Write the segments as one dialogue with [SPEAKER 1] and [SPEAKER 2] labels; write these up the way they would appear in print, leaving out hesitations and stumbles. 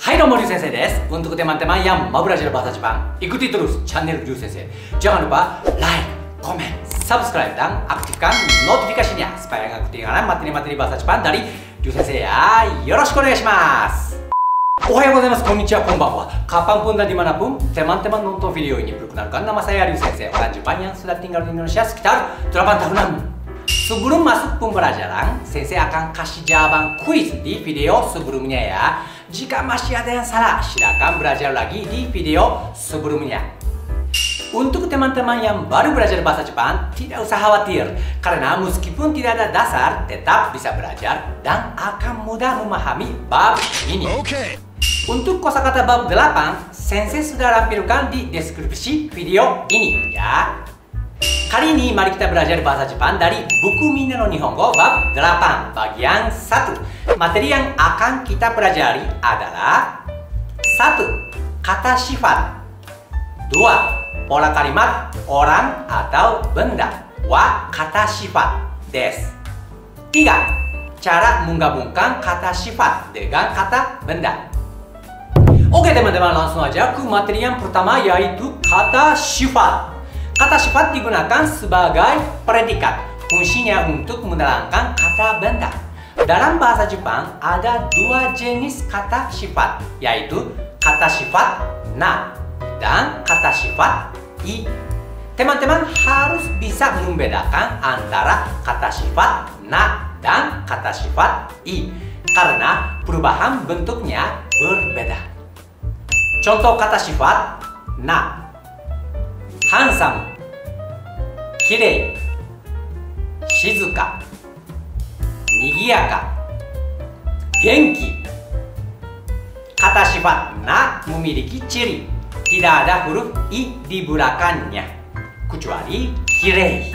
[SPEAKER 1] Hai domo, Ryu Sensei desu. Untuk teman-teman yang mau belajar bahasa Jepang, ikuti terus channel Ryu Sensei. Jangan lupa like, komen, subscribe, dan aktifkan notifikasinya supaya nggak ketinggalan materi-materi bahasa Jepang dari Ryu Sensei ya. Yoroshiku onegaishimasu. Ohayou gozaimasu, konnichiwa, konbanwa. Kapanpun dan dimanapun teman-teman nonton video ini, perkenalkan nama saya Ryu Sensei, orang Jepang yang sudah tinggal di Indonesia sekitar 8 tahunan. Sebelum masuk pembelajaran, Sensei akan kasih jawaban kuis di video sebelumnya ya. Jika masih ada yang salah, silakan belajar lagi di video sebelumnya. Untuk teman-teman yang baru belajar bahasa Jepang, tidak usah khawatir, karena meskipun tidak ada dasar, tetap bisa belajar dan akan mudah memahami bab ini. Untuk kosakata bab 8, Sensei sudah lampirkan di deskripsi video ini ya. Kali ini mari kita belajar bahasa Jepang dari buku Minna no Nihongo bab 8 bagian 1. Materi yang akan kita pelajari adalah 1. Kata sifat, 2. Pola kalimat orang atau benda wa kata sifat desu, 3. Cara menggabungkan kata sifat dengan kata benda. Oke teman-teman, langsung aja ke materi yang pertama, yaitu kata sifat. Kata sifat digunakan sebagai predikat, fungsinya untuk menerangkan kata benda. Dalam bahasa Jepang ada dua jenis kata sifat, yaitu kata sifat na dan kata sifat i. Teman-teman harus bisa membedakan antara kata sifat na dan kata sifat i, karena perubahan bentuknya berbeda. Contoh kata sifat na: handsome, kirei, shizuka, nigiyaka, genki. Kata sifat na memiliki ciri tidak ada huruf i di belakangnya, kecuali kirei.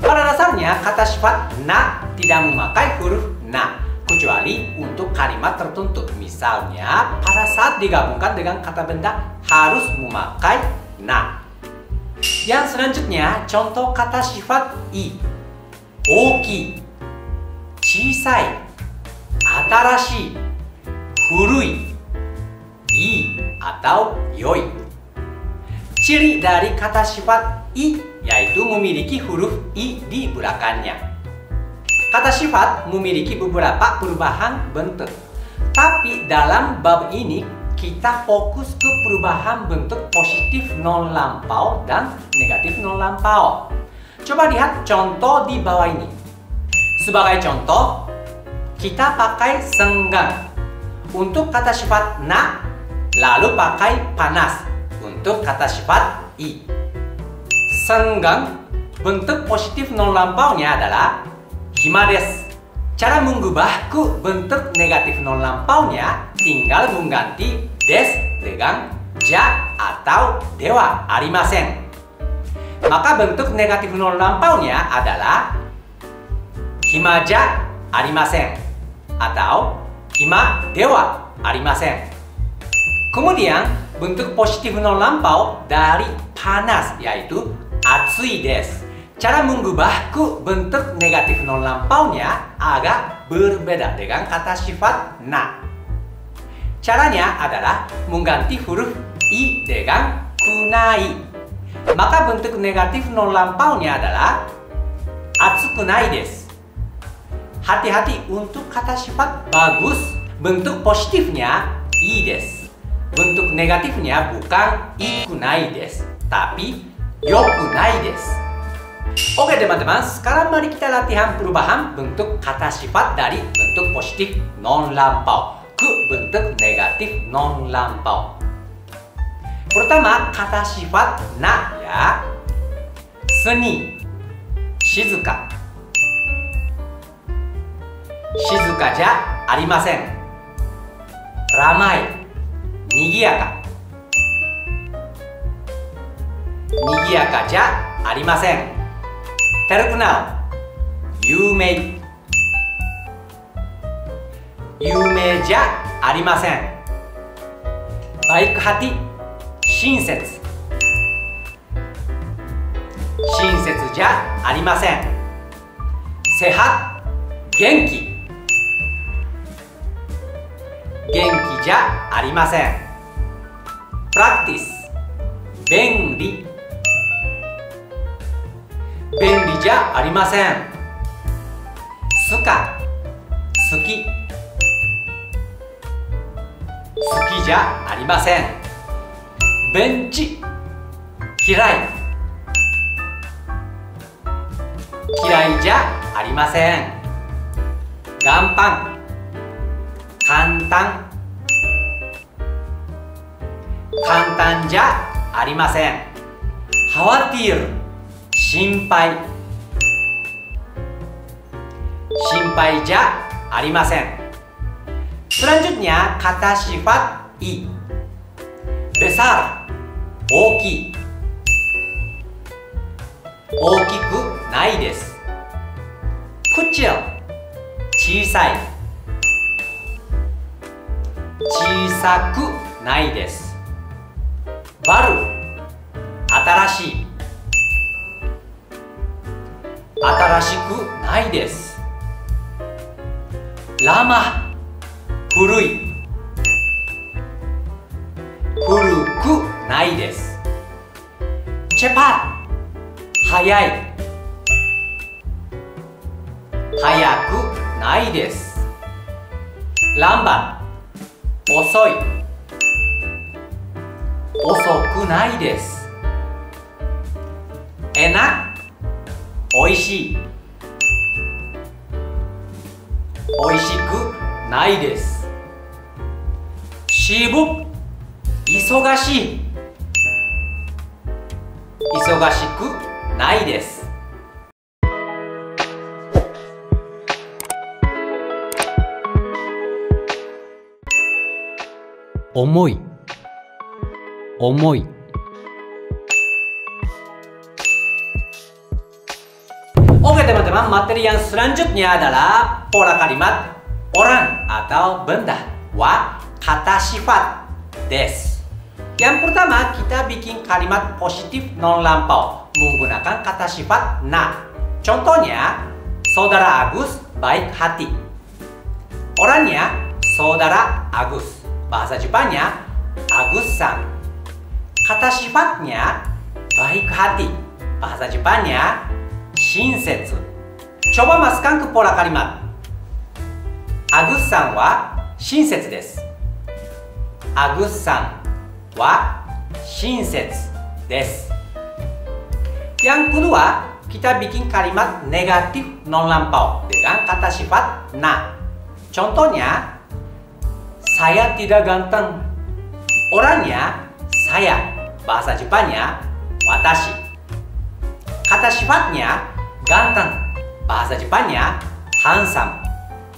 [SPEAKER 1] Pada dasarnya kata sifat na tidak memakai huruf na, kecuali untuk kalimat tertentu. Misalnya pada saat digabungkan dengan kata benda harus memakai na. Yang selanjutnya, contoh kata sifat i: oki, chisai, atarashi, furui, i atau yoi. Ciri dari kata sifat i yaitu memiliki huruf i di belakangnya. Kata sifat memiliki beberapa perubahan bentuk, tapi dalam bab ini kita fokus ke perubahan bentuk positif non lampau dan negatif non lampau. Coba lihat contoh di bawah ini. Sebagai contoh, kita pakai senggang untuk kata sifat na, lalu pakai panas untuk kata sifat i. Senggang bentuk positif non lampaunya adalah hima desu. Cara mengubah ke bentuk negatif non lampaunya tinggal mengganti desu dengan ja atau dewa arimasen. Maka bentuk negatif non lampaunya adalah hima ja arimasen atau hima dewa arimasen. Kemudian bentuk positif non lampau dari panas yaitu atsui desu. Cara mengubah ke bentuk negatif non lampaunya agak berbeda dengan kata sifat na. Caranya adalah mengganti huruf i dengan kunai. Maka bentuk negatif non lampaunya adalah atsukunai desu. Hati-hati untuk kata sifat bagus, bentuk positifnya i desu. Bentuk negatifnya bukan ikunai desu, tapi yokunai desu. Oke teman-teman, sekarang mari kita latihan perubahan bentuk kata sifat dari bentuk positif non lampau ke bentuk negatif non lampau. Pertama, kata sifat na ya. Seni, shizuka. Shizuka ja arimasen. Ramai, nigiyaka. Nigiyaka ja arimasen. Terkenal, yumei. Yumei ja arimasen. Baik hati, shinsetsu. Shinsetsu ja arimasen. Sehat, genki. 元気じゃありません。practice 便利便利じゃありません。すか好き好きじゃありません。ベンチ嫌い嫌いじゃありません。元旦簡単簡単じゃありません。ハワティール心配心配じゃありません。Selanjutnya kata sifat i. Besar 大きい大きくないです。kecil 小さい小さくないです。baru 新しい新しくないです。lama 古い古くないです。cepat 早い早くないです。lambat 遅い遅くないです。enak おいしいおいしくないです。sibuk 忙しい忙しくないです。重い重いOke teman-teman, materi yang selanjutnya adalah pola kalimat orang atau benda wa kata sifat des. Yang pertama kita bikin kalimat positif non lampau menggunakan kata sifat na. Contohnya, saudara Agus baik hati. Orangnya saudara Agus. Bahasa Jepangnya Agus-san. Kata sifatnya baik hati. Bahasa Jepangnya shinsetsu. Coba masukkan ke pola kalimat. Agus-san wa shinsetsu desu. Agus-san wa shinsetsu desu. Yang kedua, kita bikin kalimat negatif non lampau dengan kata sifat na. Contohnya, saya tidak ganteng. Orangnya saya. Bahasa Jepangnya watashi. Kata sifatnya ganteng. Bahasa Jepangnya handsome.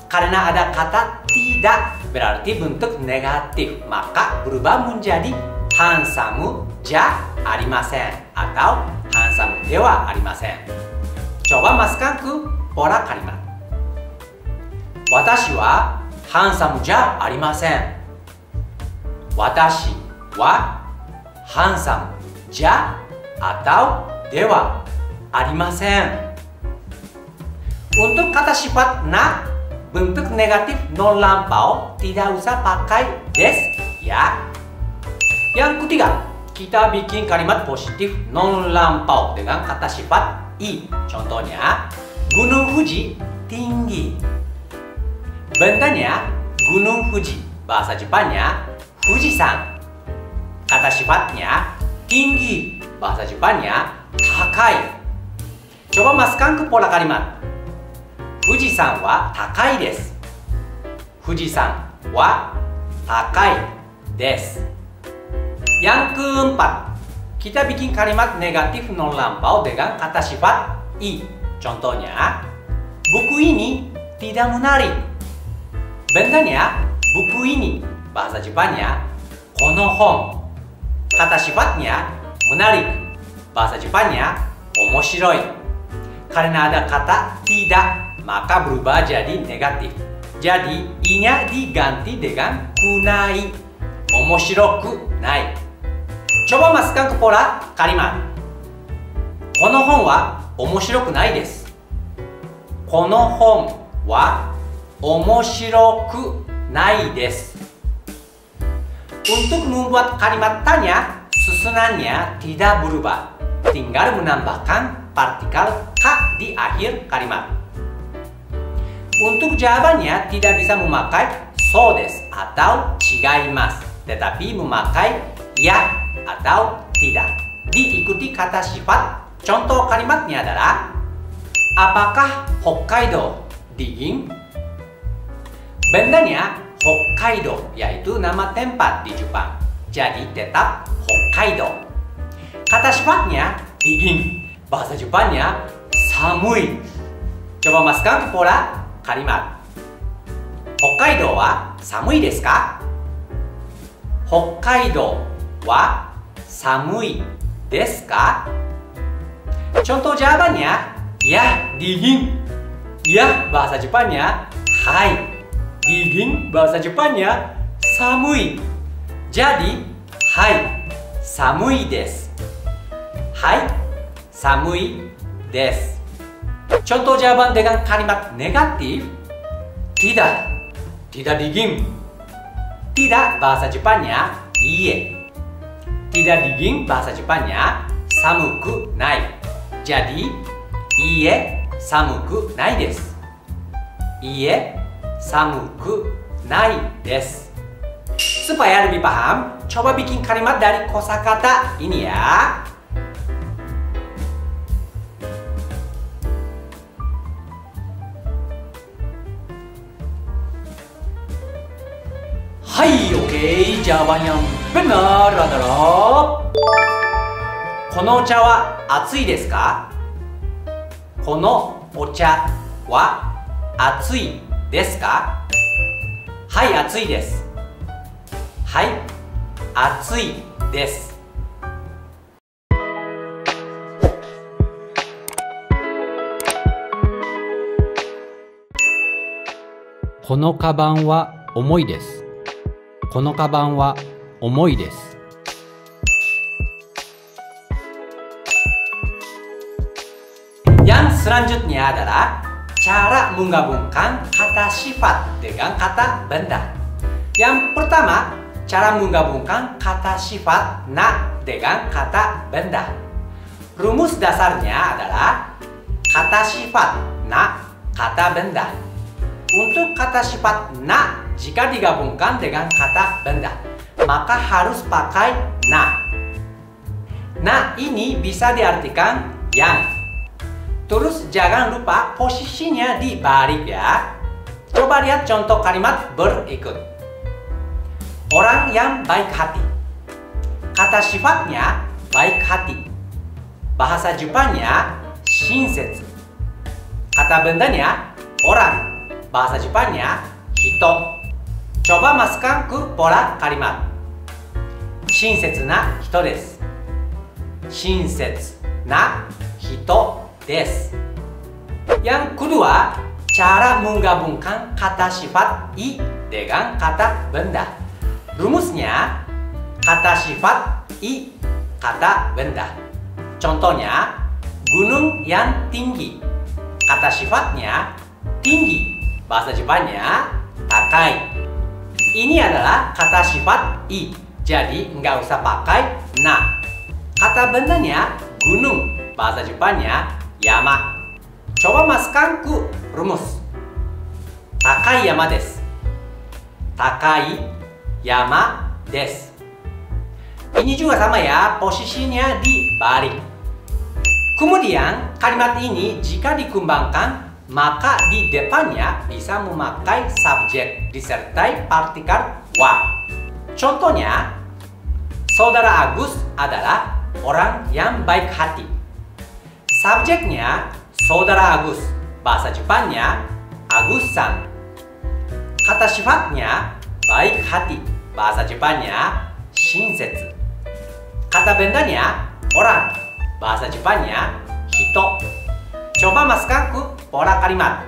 [SPEAKER 1] Karena ada kata tidak berarti bentuk negatif, maka berubah menjadi handsome ja arimasen atau handsome de wa arimasen. Coba masukkan ke pola kalimat. Watashi wa handsome ja arimasen. Watashi wa handsome ja atau dewa arimasen. Untuk kata sifat na bentuk negatif non lampau tidak usah pakai des ya. Yang ketiga, kita bikin kalimat positif non lampau dengan kata sifat i. Contohnya, Gunung Fuji tinggi. Bendanya Gunung Fuji. Bahasa Jepangnya Fujisan. Kata sifatnya tinggi. Bahasa Jepangnya takai. Coba masukkan ke pola kalimat. Fujisan wa takai desu. Fujisan wa takai desu. Yang keempat, kita bikin kalimat negatif non lampau dengan kata sifat i. Contohnya, buku ini tidak menarik. Bendanya buku ini. Bahasa Jepangnya kono hon. Kata sifatnya menarik. Bahasa Jepangnya omoshiroi. Karena ada kata tidak, maka berubah jadi negatif. Jadi, i-nya diganti dengan kunai. Omoshiroku nai. Coba masukkan ke pola kalimat. Kono hon wa omoshiroku nai desu. Kono hon wa omoshiroku nai desu. Untuk membuat kalimat tanya, susunannya tidak berubah. Tinggal menambahkan partikel ka di akhir kalimat. Untuk jawabannya tidak bisa memakai so desu atau chigaimasu, tetapi memakai ya atau tidak. Diikuti kata sifat. Contoh kalimatnya adalah apakah Hokkaido dingin? Bendanya Hokkaido, yaitu nama tempat di Jepang. Jadi tetap Hokkaido. Kata sifatnya dingin. Bahasa Jepangnya samui. Coba masukkan ke pola kalimat. Hokkaido wa samui desu ka? Hokkaido wa samui desu ka? Contoh jawabannya ya dingin. Ya bahasa Jepangnya hai. Dingin bahasa Jepangnya samui. Jadi hai samui desu. Hai samui desu. Contoh jawaban dengan kalimat negatif. Tidak dingin. Tidak bahasa Jepangnya iie. Tidak dingin bahasa Jepangnya samuku nai. Jadi iie samuku nai desu. Iie samuku nai desu. Supaya lebih paham, coba bikin kalimat dari kosakata ini ya. Hai, oke. Jawaban yang benar adalah kono ocha wa atsui desu ka? Kono ocha wa atsui desu ka? Hai, atsui desu. Hai, atsui desu. Kono kaban wa omoi desu. Kono kaban wa omoi desu. Yang selanjutnya adalah cara menggabungkan kata sifat dengan kata benda. Yang pertama, cara menggabungkan kata sifat na dengan kata benda. Rumus dasarnya adalah kata sifat na, kata benda. Untuk kata sifat na, jika digabungkan dengan kata benda, maka harus pakai na. Na ini bisa diartikan yang. Terus jangan lupa posisinya dibalik ya. Coba lihat contoh kalimat berikut. Orang yang baik hati. Kata sifatnya baik hati. Bahasa Jepangnya shinsetsu. Kata bendanya orang. Bahasa Jepangnya hito. Coba masukkan ke pola kalimat. Shinsetsu na hito desu. Shinsetsu na hito desu. Yang kedua, cara menggabungkan kata sifat i dengan kata benda. Rumusnya kata sifat i, kata benda. Contohnya, gunung yang tinggi. Kata sifatnya tinggi. Bahasa Jepangnya takai. Ini adalah kata sifat i, jadi nggak usah pakai na. Kata bendanya gunung. Bahasa Jepangnya yama. Coba masukkan ke rumus. Takai yama desu. Takai yama desu. Ini juga sama ya, posisinya dibalik. Kemudian kalimat ini jika dikembangkan, maka di depannya bisa memakai subjek disertai partikel wa. Contohnya, Saudara Agus adalah orang yang baik hati. Subjeknya Saudara Agus. Bahasa Jepangnya Agus-san. Kata sifatnya baik hati. Bahasa Jepangnya shinsetsu. Kata bendanya orang. Bahasa Jepangnya hito. Coba masukkan ke pola kalimat.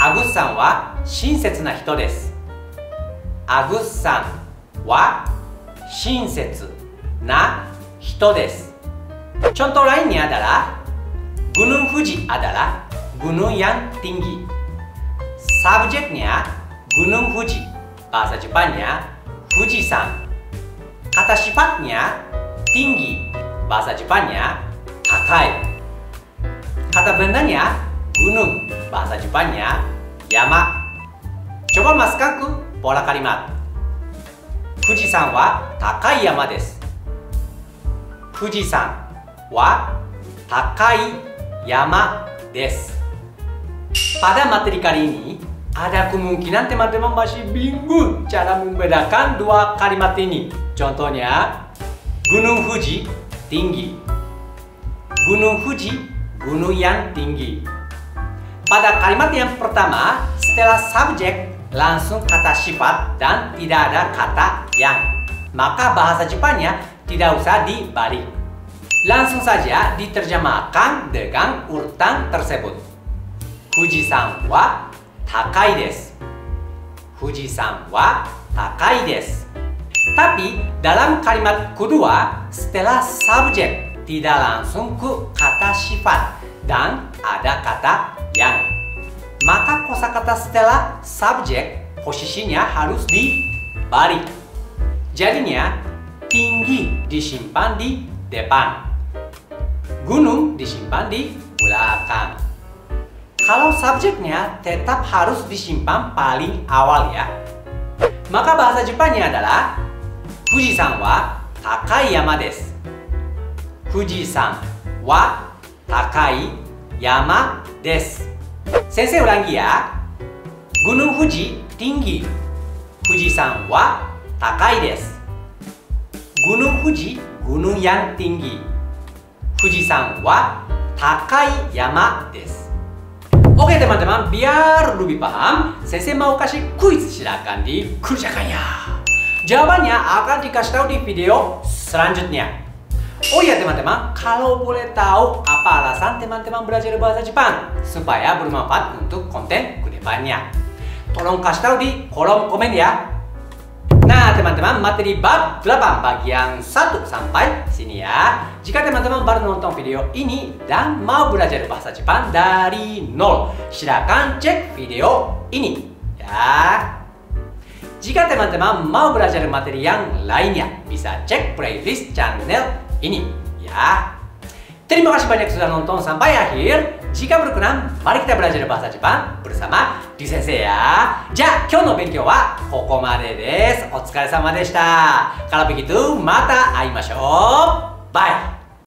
[SPEAKER 1] Agus-san wa shinsetsu na hito desu. Agus-san wa shinsetsu na hito desu. Contoh lainnya adalah Gunung Fuji adalah gunung yang tinggi. Subjeknya Gunung Fuji. Bahasa Jepangnya Fujisan. Kata sifatnya tinggi, bahasa Jepangnya takai. Kata bendanya gunung, bahasa Jepangnya yama. Coba masukkan ke pola kalimat. Fujisan wa takai yama desu. Fujisan wa takai yama desu. Pada materi kali ini, ada kemungkinan teman-teman masih bingung cara membedakan dua kalimat ini. Contohnya, Gunung Fuji tinggi. Gunung Fuji, gunung yang tinggi. Pada kalimat yang pertama, setelah subjek langsung kata sifat dan tidak ada kata yang. Maka bahasa Jepangnya tidak usah dibalik. Langsung saja diterjemahkan dengan urutan tersebut. Fujisan wa takai desu. Fujisan wa takai desu. Tapi dalam kalimat kedua, setelah subjek tidak langsung ke kata sifat dan ada kata yang. Maka kosakata setelah subjek posisinya harus dibalik. Jadinya tinggi disimpan di depan, gunung disimpan di belakang. Kalau subjeknya tetap harus disimpan paling awal ya. Maka bahasa Jepangnya adalah Fujisan wa takai yama desu. Fujisan wa takai yama desu. Sensei ulangi ya. Gunung Fuji tinggi. Fujisan wa takai desu. Gunung Fuji, gunung yang tinggi. Fujisan wa takai yama desu. Oke teman-teman, biar lebih paham, Sensei mau kasih kuis, silakan dikerjakan ya. Jawabannya akan dikasih tahu di video selanjutnya. Oh ya teman-teman, kalau boleh tahu apa alasan teman-teman belajar bahasa Jepang supaya bermanfaat untuk konten kedepannya, tolong kasih tahu di kolom komen ya. Nah teman-teman, materi bab 8 bagian 1 sampai sini ya. Jika teman-teman baru nonton video ini dan mau belajar bahasa Jepang dari nol, silakan cek video ini ya. Jika teman-teman mau belajar materi yang lainnya, bisa cek playlist channel ini ya. Terima kasih banyak sudah nonton sampai akhir. Jika berkenan, mari kita belajar bahasa Jepang bersama di Sensei ya. Ja, kyou no benkyou wa koko made desu. Otsukaresama deshita. Kalau begitu, mata aimashou. Bye.